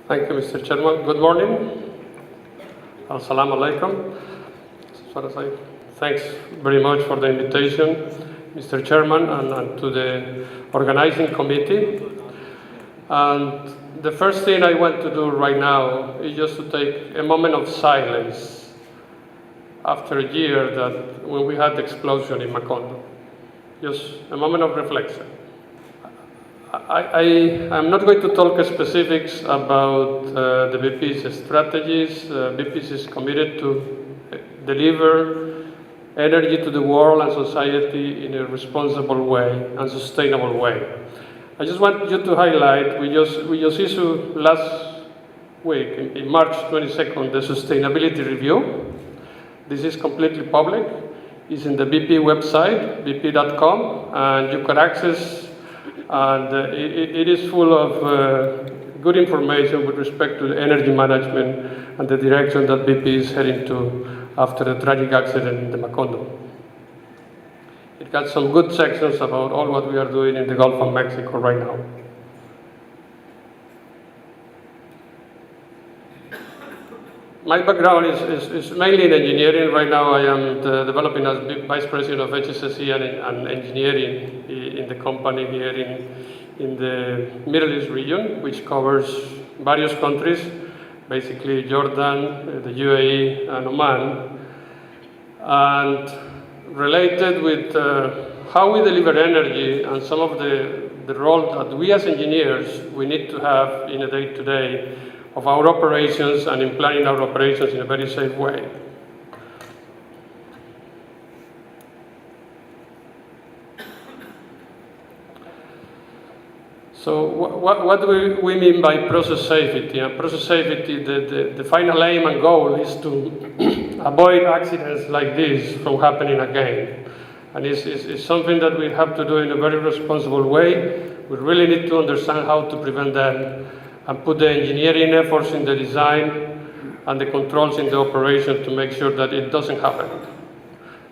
Thank you, Mr. Chairman. Good morning. Assalamu alaikum. Thanks very much for the invitation, Mr. Chairman, and to the organizing committee. And the first thing I want to do right now is just to take a moment of silence after a year that when we had the explosion in Maktoum. Just a moment of reflection. I'm not going to talk specifics about the BP's strategies. BP is committed to deliver energy to the world and society in a responsible way and sustainable way. I just want you to highlight, we just issued last week, in March 22nd, the sustainability review. This is completely public. It's in the BP website, bp.com, and you can access, and it is full of good information with respect to the energy management and the direction that BP is heading to after the tragic accident in the Maktoum. It got some good sections about all what we are doing in the Gulf of Mexico right now. My background is mainly in engineering. Right now I am developing as Vice President of HSSE and engineering in the company here in the Middle East region, which covers various countries, basically Jordan, the UAE, and Oman. And related with how we deliver energy and some of the role that we as engineers, we need to have in a day-to-day of our operations and in planning our operations in a very safe way. So what do we mean by process safety? Process safety, the final aim and goal is to avoid accidents like this from happening again. And it's something that we have to do in a very responsible way. We really need to understand how to prevent them and put the engineering efforts in the design and the controls in the operation to make sure that it doesn't happen.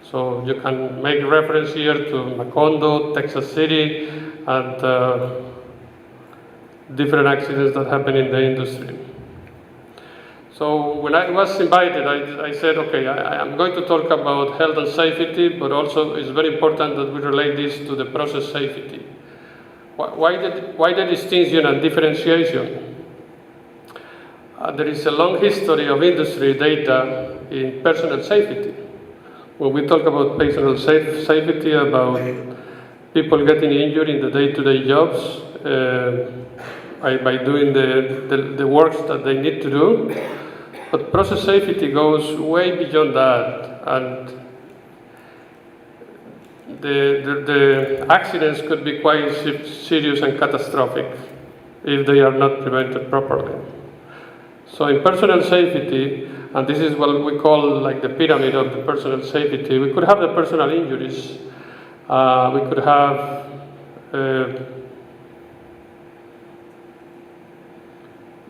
So you can make reference here to Macondo, Texas City, and different accidents that happen in the industry. So when I was invited, I said, okay, I'm going to talk about health and safety, but also it's very important that we relate this to the process safety. Why the distinction and differentiation? There is a long history of industry data in personal safety. When we talk about personal safety, about people getting injured in the day-to-day jobs by doing the works that they need to do. But process safety goes way beyond that, and the accidents could be quite serious and catastrophic if they are not prevented properly. So in personal safety, and this is what we call like the pyramid of the personal safety, we could have the personal injuries, we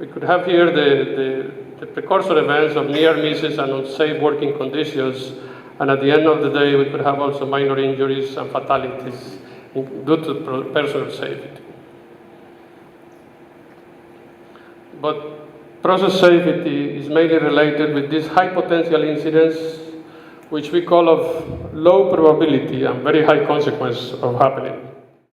could have here the precursor events of near misses and unsafe working conditions, and at the end of the day we could have also minor injuries and fatalities due to personal safety. But process safety is mainly related with these high potential incidents, which we call of low probability and very high consequence of happening.